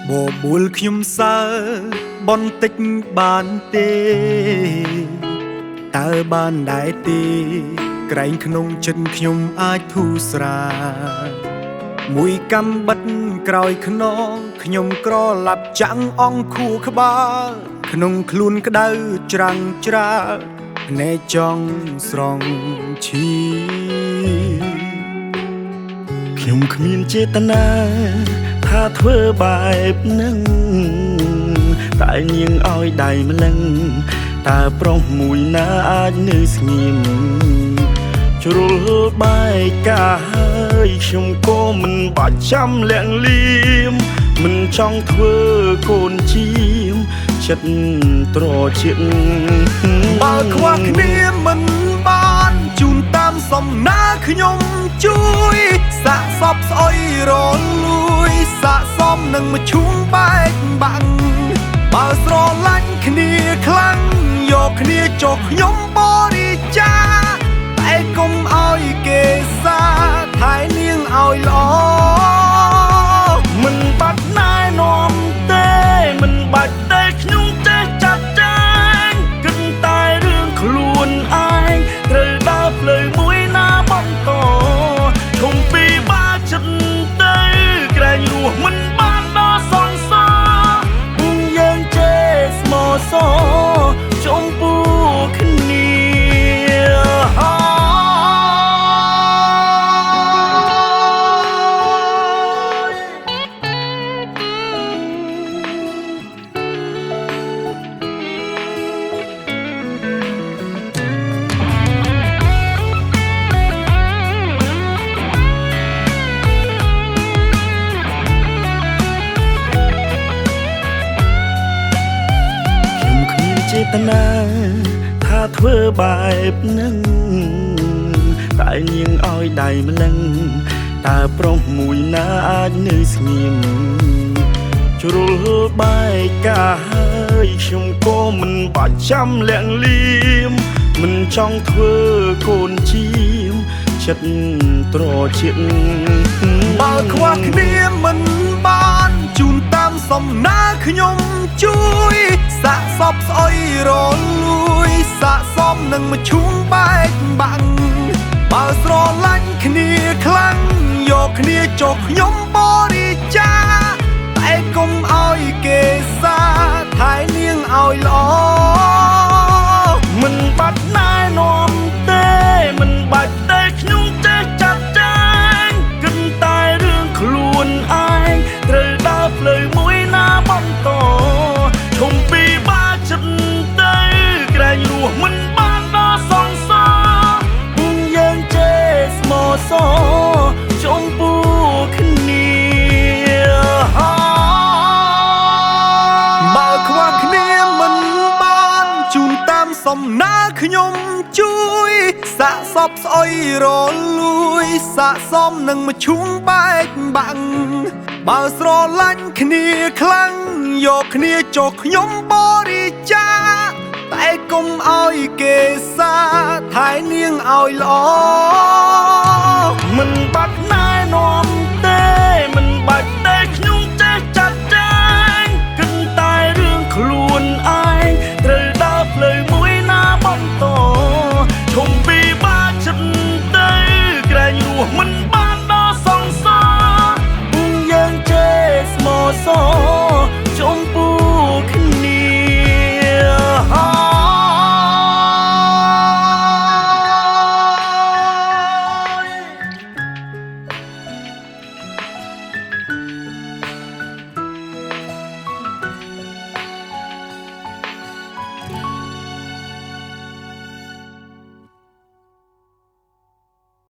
បបួលខ្ញុំសើបន្តិចបានទេតើបានដែរទេក្រែងក្នុងចិត្តខ្ញុំអាចធូរស្រាលមួយកំបិតក្រោយខ្នងខ្ញុំក្រឡាប់ចាំងអងខួរក្បាលក្នុងខ្លួនក្តៅច្រាំងច្រាលភ្នែកចង់ស្រង់ឈីខ្ញុំគ្មានចេតនាថាធ្វើបែបនឹងតែនាងឲ្យដៃម្លឹងតើប្រុសមួយណាអាចនៅស្ងៀមជ្រុលបែកកាហើយខ្ញុំក៏មិនបាច់ចាំលាក់លៀមមិនចង់ធ្វើកូនជាមចិត្តត្រជាក់បើខ្វះគ្នាមិនបានជូនតាមសំណាខ្ញុំជួយសាកសពស្អុយរលួយសាកសមនឹងមកឈុំបែកបាក់បើស្រឡាញ់គ្នាខ្លាំងយកគ្នាចុះខ្ញុំបរិច្ចាតែកុំឲ្យគេសាថែនាងឲ្យល្អមិនបាច់ណែនាំទេមិនបាច់តែខ្ញុំចេះចាត់ចែងគិតតែរឿងខ្លួនឯងត្រូវដើរផ្លូវមួយណាបន្តធំពីបាចិត្តទៅក្រែងរស់មិនបានដល់សងសពុំយើងចេះស្មោសចំពោះគ្នាចេតនាថាធ្វើបែបនឹងតែនាងឲ្យដៃម្លឹងតើប្រុសមួយណាអាចនៅស្ងៀមជ្រុលបែកកាហើយខ្ញុំក៏មិនបាច់ចាំលាក់លៀមមិនចង់ធ្វើកូនជាមចិត្តត្រជាក់បើខ្វះគ្នាមិនបានជូនតាមសំណាខ្ញុំជួយសាកសពស្អុយរលួយសាកសមនឹងមកឈុំបែកបាក់បើស្រឡាញ់គ្នាខ្លាំងយកគ្នាចុះខ្ញុំបរិច្ចាតែកុំឲ្យគេសាថែនាងឲ្យល្អមិនបាច់ណែនាំទេមិនបាច់តែខ្ញុំចេះចាត់ចែងគិតតែរឿងខ្លួនឯងត្រូវដើរផ្លូវមួយណាបន្តធំពីបាចិត្តទៅក្រែងរស់មិនបានដល់សងសពុំយើងចេះស្មោសចំពោះគ្នាបើខ្វះគ្នាមិនបានជូនតាមសំណាខ្ញុំជួយសាកសពស្អុយរលួយសាកសមនឹងមកឈុំបែកបាក់បើស្រឡាញ់គ្នាខ្លាំងយកគ្នាចុះខ្ញុំបរិច្ចាតែកុំឲ្យគេសាថែនាងឲ្យល្អមិនបាច់ណែនាំទេមិនបាច់